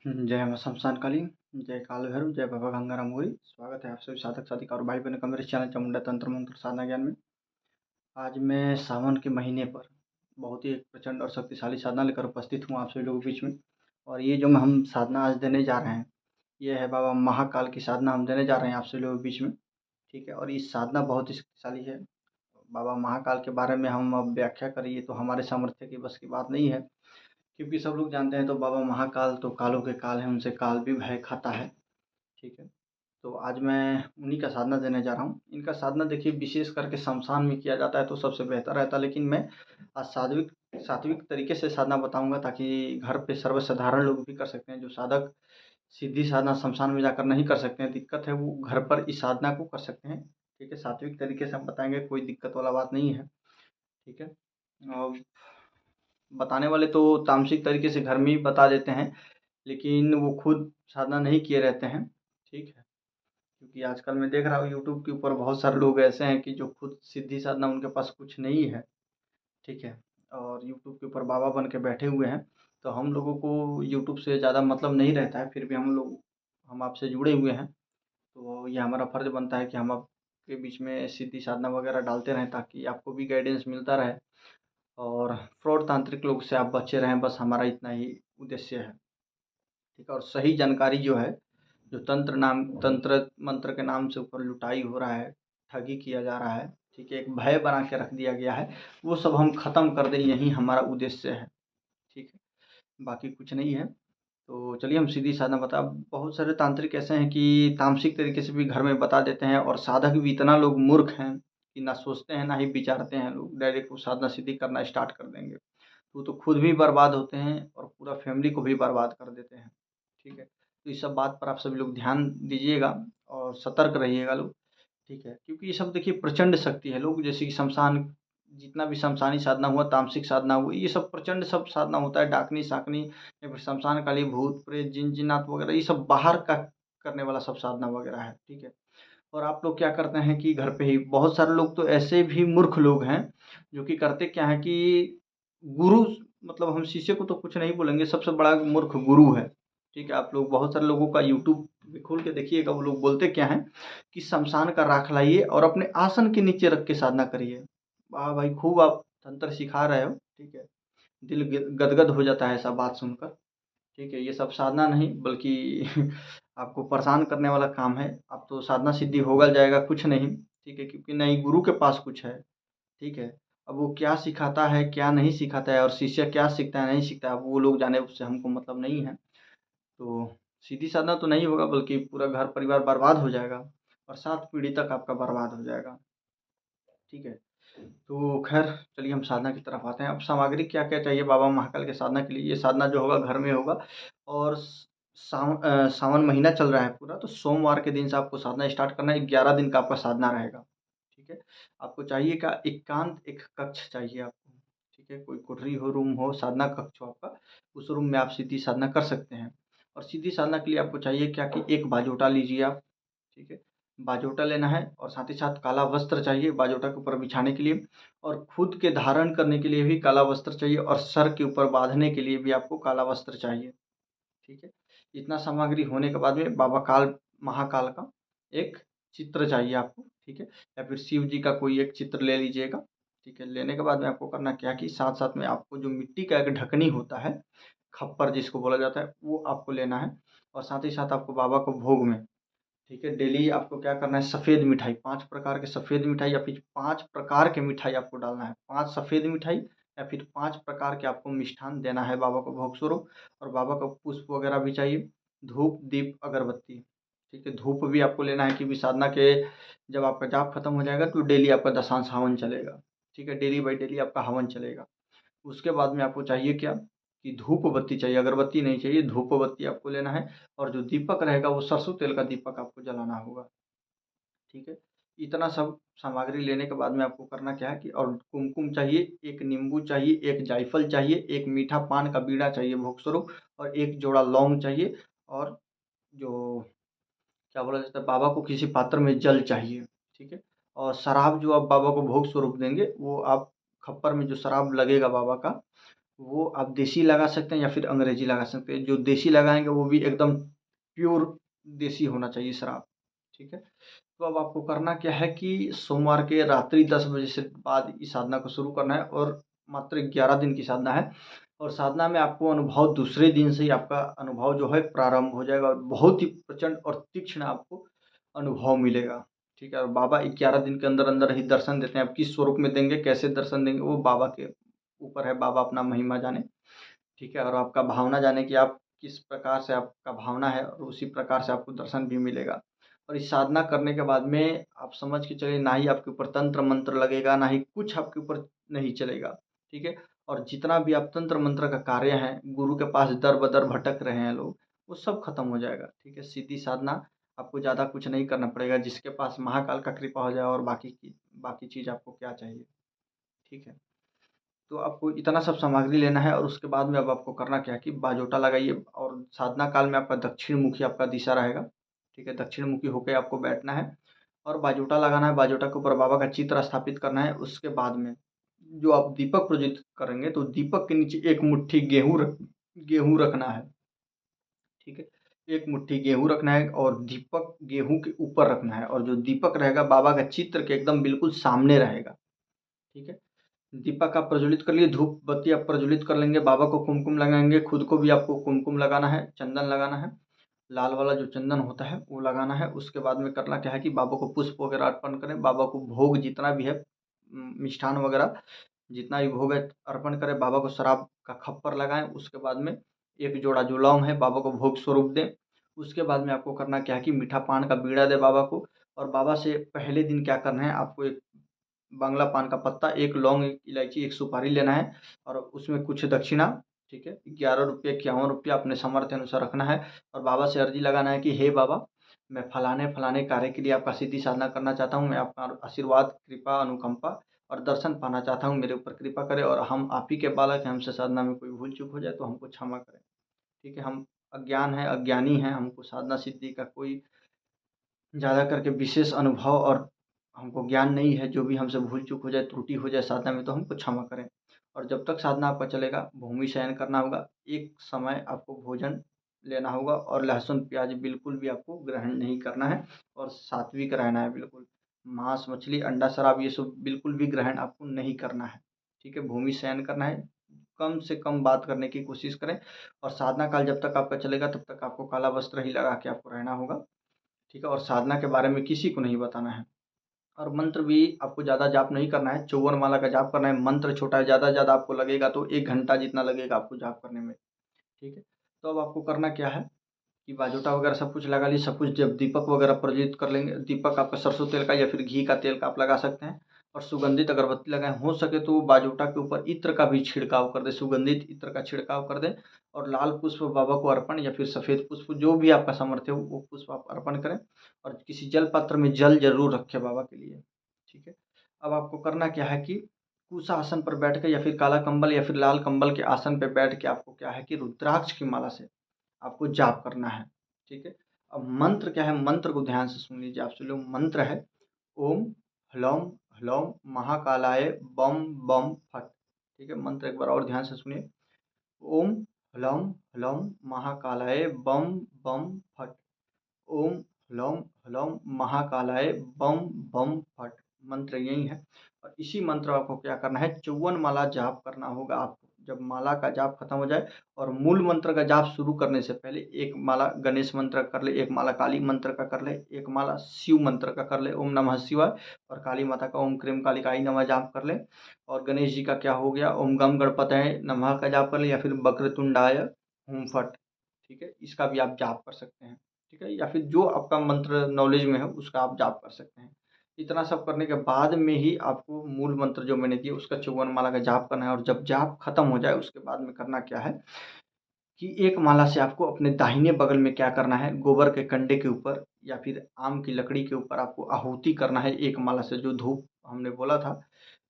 जय मां शमशान काली, जय काल भैरव, जय बाबा गंगाराम मोरी। स्वागत है आप सभी साधक साधिका और भाई बहनों का मेरे चैनल चामुंडा तंत्र मंत्र साधना ज्ञान में। आज मैं सावन के महीने पर बहुत ही एक प्रचंड और शक्तिशाली साधना लेकर उपस्थित हूँ आप सभी लोगों के बीच में। और ये जो हम साधना आज देने जा रहे हैं, ये है बाबा महाकाल की साधना हम देने जा रहे हैं आप सभी लोगों के बीच में। ठीक है, और ये साधना बहुत ही शक्तिशाली है। बाबा महाकाल के बारे में हम अब व्याख्या करें, ये तो हमारे सामर्थ्य की बस की बात नहीं है, क्योंकि सब लोग जानते हैं। तो बाबा महाकाल तो कालों के काल हैं, उनसे काल भी भय खाता है। ठीक है, तो आज मैं उन्हीं का साधना देने जा रहा हूँ। इनका साधना देखिए विशेष करके शमशान में किया जाता है तो सबसे बेहतर रहता है, लेकिन मैं आज सात्विक सात्विक तरीके से साधना बताऊँगा, ताकि घर पे सर्वसाधारण लोग भी कर सकते हैं। जो साधक सीधी साधना शमशान में जाकर नहीं कर सकते हैं, दिक्कत है, वो घर पर इस साधना को कर सकते हैं। ठीक है, सात्विक तरीके से हम बताएँगे, कोई दिक्कत वाला बात नहीं है। ठीक है, और बताने वाले तो तामसिक तरीके से घर में ही बता देते हैं, लेकिन वो खुद साधना नहीं किए रहते हैं। ठीक है, क्योंकि आजकल मैं देख रहा हूँ यूट्यूब के ऊपर बहुत सारे लोग ऐसे हैं कि जो खुद सीधी साधना उनके पास कुछ नहीं है। ठीक है, और यूट्यूब के ऊपर बाबा बन के बैठे हुए हैं। तो हम लोगों को यूट्यूब से ज़्यादा मतलब नहीं रहता है, फिर भी हम आपसे जुड़े हुए हैं। तो ये हमारा फ़र्ज़ बनता है कि हम आपके बीच में सीधी साधना वगैरह डालते रहें, ताकि आपको भी गाइडेंस मिलता रहे और फ्रॉड तांत्रिक लोग से आप बचे रहें। बस हमारा इतना ही उद्देश्य है। ठीक है, और सही जानकारी जो है, जो तंत्र मंत्र के नाम से ऊपर लुटाई हो रहा है, ठगी किया जा रहा है, ठीक है, एक भय बना के रख दिया गया है, वो सब हम ख़त्म कर दें, यही हमारा उद्देश्य है। ठीक है, बाकी कुछ नहीं है। तो चलिए हम सीधी साधना बता बहुत सारे तांत्रिक ऐसे हैं कि तामसिक तरीके से भी घर में बता देते हैं, और साधक भी इतना लोग मूर्ख हैं कि ना सोचते हैं, ना ही विचारते हैं। लोग डायरेक्ट वो साधना सीधी करना स्टार्ट कर देंगे। वो तो खुद भी बर्बाद होते हैं और पूरा फैमिली को भी बर्बाद कर देते हैं। ठीक है, तो इस सब बात पर आप सभी लोग ध्यान दीजिएगा और सतर्क रहिएगा लोग। ठीक है, क्योंकि ये सब देखिए प्रचंड शक्ति है। लोग जैसे कि शमशान, जितना भी शमशानी साधना हुआ, तामसिक साधना हुई, ये सब प्रचंड सब साधना होता है। डाकनी साकनी या फिर शमशान काली, भूत प्रेत, जिन जिन्नात वगैरह, ये सब बाहर का करने वाला सब साधना वगैरह है। ठीक है, और आप लोग क्या करते हैं कि घर पे ही बहुत सारे लोग तो ऐसे भी मूर्ख लोग हैं, जो कि करते क्या है कि गुरु, मतलब हम शिष्य को तो कुछ नहीं बोलेंगे, सबसे बड़ा मूर्ख गुरु है। ठीक है, आप लोग बहुत सारे लोगों का यूट्यूब पे खोल के देखिएगा, वो लोग बोलते क्या हैं कि शमशान का राख लाइए और अपने आसन के नीचे रख के साधना करिए। वाह भाई, खूब आप तंत्र सिखा रहे हो। ठीक है, दिल गदगद हो जाता है ऐसा बात सुनकर। ठीक है, ये सब साधना नहीं बल्कि आपको परेशान करने वाला काम है। अब तो साधना सिद्धि होगा जाएगा कुछ नहीं। ठीक है, क्योंकि ना ही गुरु के पास कुछ है। ठीक है, अब वो क्या सिखाता है, क्या नहीं सिखाता है, और शिष्य क्या सीखता है, नहीं सीखता है, अब वो लोग जाने, उससे हमको मतलब नहीं है। तो सीधी साधना तो नहीं होगा, बल्कि पूरा घर परिवार बर्बाद हो जाएगा और 7 पीढ़ी तक आपका बर्बाद हो जाएगा। ठीक है, तो ख़ैर चलिए हम साधना की तरफ आते हैं। अब सामग्री क्या-क्या चाहिए बाबा महाकाल के साधना के लिए? ये साधना जो होगा घर में होगा, और सावन महीना चल रहा है पूरा, तो सोमवार के दिन से आपको साधना स्टार्ट करना है। 11 दिन का आपका साधना रहेगा। ठीक है, आपको चाहिए क्या, एकांत एक कक्ष चाहिए आपको। ठीक है, कोई कोठरी हो, रूम हो, साधना कक्ष हो आपका, उस रूम में आप सीधी साधना कर सकते हैं। और सीधी साधना के लिए आपको चाहिए क्या कि एक बाजोटा लीजिए आप। ठीक है, बाजोटा लेना है, और साथ ही साथ काला वस्त्र चाहिए बाजोटा के ऊपर बिछाने के लिए, और खुद के धारण करने के लिए भी काला वस्त्र चाहिए, और सर के ऊपर बाँधने के लिए भी आपको काला वस्त्र चाहिए। ठीक है, इतना सामग्री होने के बाद में बाबा महाकाल का एक चित्र चाहिए आपको। ठीक है, या फिर शिव जी का कोई एक चित्र ले लीजिएगा। ठीक है, लेने के बाद में आपको करना क्या कि साथ-साथ में आपको जो मिट्टी का एक ढकनी होता है, खप्पर जिसको बोला जाता है, वो आपको लेना है, और साथ ही साथ आपको बाबा को भोग में, ठीक है, डेली आपको क्या करना है, सफ़ेद मिठाई, 5 प्रकार के सफ़ेद मिठाई, या फिर 5 प्रकार के मिठाई आपको डालना है। 5 सफ़ेद मिठाई या फिर 5 प्रकार के आपको मिष्ठान देना है बाबा को भोग स्वरूप, और बाबा को पुष्प वगैरह भी चाहिए, धूप, दीप, अगरबत्ती। ठीक है, धूप भी आपको लेना है, क्योंकि साधना के जब आपका जाप खत्म हो जाएगा तो डेली आपका दशांश हवन चलेगा। ठीक है, डेली बाय डेली आपका हवन चलेगा। उसके बाद में आपको चाहिए क्या कि धूप बत्ती चाहिए, अगरबत्ती नहीं चाहिए, धूप बत्ती आपको लेना है, और जो दीपक रहेगा वो सरसों तेल का दीपक आपको जलाना होगा। ठीक है, इतना सब सामग्री लेने के बाद में आपको करना क्या है कि, और कुमकुम चाहिए, 1 नींबू चाहिए, 1 जायफल चाहिए, 1 मीठा पान का बीड़ा चाहिए भोग स्वरूप, और 1 जोड़ा लौंग चाहिए, और जो क्या बोला जाता है, बाबा को किसी पात्र में जल चाहिए। ठीक है, और शराब जो आप बाबा को भोग स्वरूप देंगे, वो आप खप्पर में जो शराब लगेगा बाबा का, वो आप देसी लगा सकते हैं या फिर अंग्रेजी लगा सकते हैं। जो देसी लगाएँगे वो भी एकदम प्योर देसी होना चाहिए शराब, ठीक है? तो अब आपको करना क्या है कि सोमवार के रात्रि 10 बजे से बाद इस साधना को शुरू करना है और मात्र 11 दिन की साधना है और साधना में आपको अनुभव दूसरे दिन से ही आपका अनुभव जो है प्रारंभ हो जाएगा और बहुत ही प्रचंड और तीक्ष्ण आपको अनुभव मिलेगा, ठीक है? और बाबा 11 दिन के अंदर-अंदर ही दर्शन देते हैं। अब किस स्वरूप में देंगे, कैसे दर्शन देंगे, वो बाबा के ऊपर है, बाबा अपना महिमा जाने, ठीक है? और आपका भावना जाने कि आप किस प्रकार से आपका भावना है और उसी प्रकार से आपको दर्शन भी मिलेगा। और इस साधना करने के बाद में आप समझ के चलिए ना ही आपके ऊपर तंत्र मंत्र लगेगा, ना ही कुछ आपके ऊपर नहीं चलेगा, ठीक है? और जितना भी आप तंत्र मंत्र का कार्य है, गुरु के पास दर-बदर भटक रहे हैं लोग, वो सब खत्म हो जाएगा, ठीक है? सीधी साधना, आपको ज़्यादा कुछ नहीं करना पड़ेगा, जिसके पास महाकाल का कृपा हो जाए और बाकी चीज़ आपको क्या चाहिए, ठीक है? तो आपको इतना सब सामग्री लेना है और उसके बाद में अब आपको करना क्या है कि बाजोटा लगाइए और साधना काल में आपका दक्षिण-मुखी आपका दिशा रहेगा, ठीक है? दक्षिण-मुखी होके आपको बैठना है और बाजोटा लगाना है, बाजोटा के ऊपर बाबा का चित्र स्थापित करना है। उसके बाद में जो आप दीपक प्रज्वलित करेंगे, तो दीपक के नीचे एक मुट्ठी गेहूँ रखना है, ठीक है? एक मुट्ठी गेहूँ रखना है और दीपक गेहूँ के ऊपर रखना है और जो दीपक रहेगा बाबा का चित्र के एकदम बिल्कुल सामने रहेगा, ठीक है? दीपक आप प्रज्वलित कर लिए, धूप बत्ती आप प्रज्वलित कर लेंगे, बाबा को कुमकुम लगाएँगे, खुद को भी आपको कुमकुम लगाना है, चंदन लगाना है, लाल वाला जो चंदन होता है वो लगाना है। उसके बाद में करना क्या है कि बाबा को पुष्प वगैरह अर्पण करें, बाबा को भोग जितना भी है मिष्ठान वगैरह जितना भी भोग है अर्पण करें, बाबा को शराब का खप्पर लगाएँ, उसके बाद में एक जोड़ा जो लौंग है बाबा को भोग स्वरूप दें। उसके बाद में आपको करना क्या है कि मीठा पान का बीड़ा दें बाबा को और बाबा से पहले दिन क्या करना है आपको एक बांग्ला पान का पत्ता, 1 लौंग, 1 इलायची, 1 सुपारी लेना है और उसमें कुछ दक्षिणा, ठीक है? ₹11 ₹51 अपने सामर्थ्य अनुसार रखना है और बाबा से अर्ज़ी लगाना है कि हे बाबा, मैं फलाने-फलाने कार्य के लिए आपका सीधी साधना करना चाहता हूँ। मैं आपका आशीर्वाद, कृपा, अनुकंपा और दर्शन पाना चाहता हूँ। मेरे ऊपर कृपा करें और हम आप ही के बालक हैं, हमसे साधना में कोई भूल-चूक हो जाए तो हमको क्षमा करें। ठीक है? हम अज्ञान हैं, अज्ञानी हैं, हमको साधना सिद्धि का कोई ज़्यादा करके विशेष अनुभव और हमको ज्ञान नहीं है, जो भी हमसे भूल-चूक हो जाए, त्रुटि हो जाए साधना में तो हमको क्षमा करें। और जब तक साधना आपका चलेगा, भूमि शयन करना होगा, एक समय आपको भोजन लेना होगा और लहसुन, प्याज़ बिल्कुल भी आपको ग्रहण नहीं करना है और सात्विक रहना है बिल्कुल। मांस, मछली, अंडा, शराब ये सब बिल्कुल भी ग्रहण आपको नहीं करना है, ठीक है? भूमि शयन करना है, कम से कम बात करने की कोशिश करें और साधना काल जब तक आपका चलेगा, तब तक आपको काला वस्त्र ही लगा के आपको रहना होगा। ठीक है? और साधना के बारे में किसी को नहीं बताना है और मंत्र भी आपको ज़्यादा जाप नहीं करना है, 54 माला का जाप करना है। मंत्र छोटा है, ज़्यादा से ज़्यादा आपको लगेगा तो 1 घंटा जितना लगेगा आपको जाप करने में, ठीक है? तो अब आपको करना क्या है कि बाजोटा वगैरह सब कुछ लगा ली, सब कुछ जब दीपक वगैरह प्रज्वलित कर लेंगे, दीपक आपका सरसों तेल का या फिर घी का तेल का आप लगा सकते हैं और सुगंधित अगरबत्ती लगाएँ। हो सके तो बाजोटा के ऊपर इत्र का भी छिड़काव कर दें, सुगंधित इत्र का छिड़काव कर दें और लाल पुष्प बाबा को अर्पण या फिर सफ़ेद पुष्प जो भी आपका सामर्थ्य हो, वो पुष्प आप अर्पण करें और किसी जल पात्र में जल ज़रूर रखें बाबा के लिए, ठीक है? अब आपको करना क्या है कि कुशा आसन पर बैठ के या फिर काला कंबल या फिर लाल कंबल के आसन पे बैठ के आपको क्या है कि रुद्राक्ष की माला से आपको जाप करना है, ठीक है? अब मंत्र क्या है, मंत्र को ध्यान से सुन लीजिए आप सभी लोग। मंत्र है ओम ह्लौम ह्लौम महाकालाय बम बम फट, ठीक है? मंत्र एक बार और ध्यान से सुनिए। ओम ह्लौम ह्लौम महाकालाय बम बम फट। ओम ह्लौम ह्लौम महाकालाय बम बम फट। मंत्र यही है और इसी मंत्र आपको क्या करना है 54 माला जाप करना होगा आपको। जब माला का जाप खत्म हो जाए और मूल मंत्र का जाप शुरू करने से पहले एक माला गणेश मंत्र का कर ले, एक माला काली मंत्र का कर ले, एक माला शिव मंत्र का कर ले, ओम नमः शिवाय और काली माता का ओम क्रीम कालिकाई नमः जाप कर ले और गणेश जी का क्या हो गया ओम गम गणपतये नमः का जाप कर ले या फिर वक्रतुंडाय हुम फट, ठीक है? इसका भी आप जाप कर सकते हैं। ठीक है? या फिर जो आपका मंत्र नॉलेज में है उसका आप जाप कर सकते हैं। इतना सब करने के बाद में ही आपको मूल मंत्र जो मैंने दिया उसका 54 माला का जाप करना है और जब जाप खत्म हो जाए उसके बाद में करना क्या है कि एक माला से आपको अपने दाहिने बगल में क्या करना है गोबर के कंडे के ऊपर या फिर आम की लकड़ी के ऊपर आपको आहुति करना है एक माला से जो धूप हमने बोला था,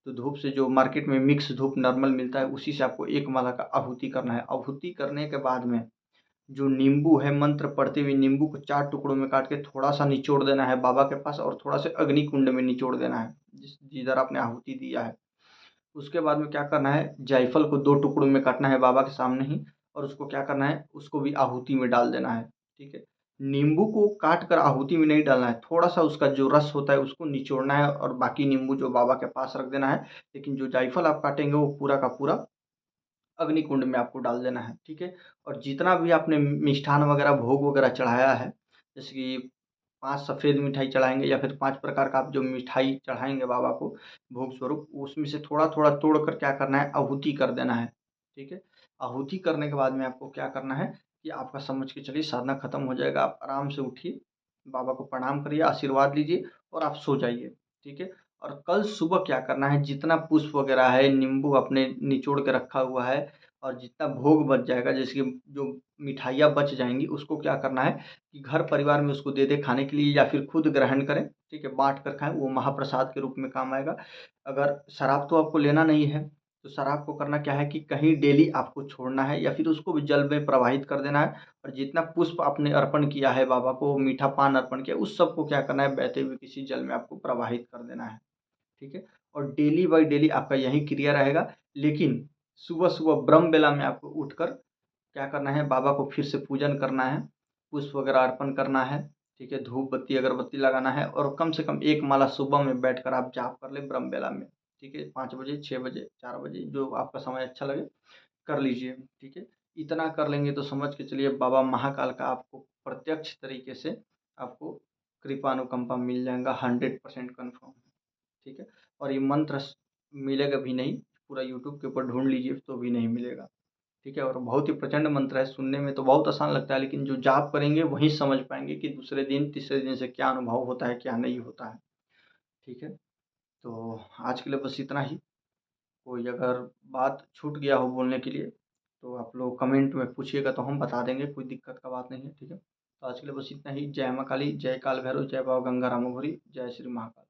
तो धूप से जो मार्केट में मिक्स धूप नॉर्मल मिलता है उसी से आपको एक माला का आहुति करना है। आहुति करने के बाद में जो नींबू है मंत्र पढ़ते हुए नींबू को 4 टुकड़ों में काट के थोड़ा-सा निचोड़ देना है बाबा के पास और थोड़ा-सा अग्नि कुंड में निचोड़ देना है, जिधर आपने आहुति दिया है। उसके बाद में क्या करना है, जायफल को 2 टुकड़ों में काटना है बाबा के सामने ही, और उसको क्या करना है, उसको भी आहुति में डाल देना है, ठीक है। नींबू को काट कर आहुति में नहीं डालना है, थोड़ा-सा उसका जो रस होता है उसको निचोड़ना है और बाकी नींबू जो बाबा के पास रख देना है। लेकिन जो जायफल आप काटेंगे वो पूरा का पूरा अग्निकुंड में आपको डाल देना है, ठीक है। और जितना भी आपने मिष्ठान वगैरह, भोग वगैरह चढ़ाया है, जैसे कि 5 सफ़ेद मिठाई चढ़ाएँगे या फिर 5 प्रकार का आप जो मिठाई चढ़ाएँगे बाबा को भोग स्वरूप, उसमें से थोड़ा-थोड़ा तोड़ कर क्या करना है, आहुति कर देना है, ठीक है। आहुति करने के बाद में आपको क्या करना है कि आपका समझ के चलिए साधना खत्म हो जाएगा। आप आराम से उठिए, बाबा को प्रणाम करिए, आशीर्वाद लीजिए और आप सो जाइए, ठीक है। और कल सुबह क्या करना है, जितना पुष्प वगैरह है, नींबू आपने निचोड़ के रखा हुआ है और जितना भोग बच जाएगा, जैसे कि जो मिठाइयाँ बच जाएँगी, उसको क्या करना है कि घर परिवार में उसको दे दें खाने के लिए या फिर खुद ग्रहण करें, ठीक है? बाँट कर खाएँ, वो महाप्रसाद के रूप में काम आएगा। अगर शराब तो आपको लेना नहीं है, तो शराब को करना क्या है कि कहीं डेली आपको छोड़ना है या फिर उसको भी जल में प्रवाहित कर देना है, और जितना पुष्प आपने अर्पण किया है बाबा को, मीठा पान अर्पण किया, उस सब को क्या करना है, बहते हुए किसी जल में आपको प्रवाहित कर देना है। ठीक है? और डेली बाय डेली आपका यही क्रिया रहेगा। लेकिन सुबह-सुबह ब्रह्म बेला में आपको उठकर क्या करना है, बाबा को फिर से पूजन करना है, पुष्प वगैरह अर्पण करना है, ठीक है? धूप बत्ती अगरबत्ती लगाना है और कम से कम 1 माला सुबह में बैठकर आप जाप कर लें ब्रह्म बेला में, ठीक है? 5 बजे, 6 बजे, 4 बजे जो आपका समय अच्छा लगे कर लीजिए, ठीक है? इतना कर लेंगे तो समझ के चलिए बाबा महाकाल का आपको प्रत्यक्ष तरीके से आपको कृपा अनुकंपा मिल जाएगा, 100% कन्फर्म। ठीक है? और ये मंत्र मिलेगा भी नहीं, पूरा यूट्यूब के ऊपर ढूँढ लीजिए तो भी नहीं मिलेगा, ठीक है? और बहुत ही प्रचंड मंत्र है, सुनने में तो बहुत आसान लगता है, लेकिन जो जाप करेंगे वही समझ पाएँगे कि दूसरे दिन, तीसरे दिन से क्या अनुभव होता है, क्या नहीं होता है, ठीक है? तो आज के लिए बस इतना ही। कोई अगर बात छूट गया हो बोलने के लिए, तो आप लोग कमेंट में पूछिएगा तो हम बता देंगे, कोई दिक्कत का बात नहीं है, ठीक है? तो आज के लिए बस इतना ही। जय माँ काली, जय काल भैरव, जय बाबा गंगा राम घोरी, जय श्री महाकाल।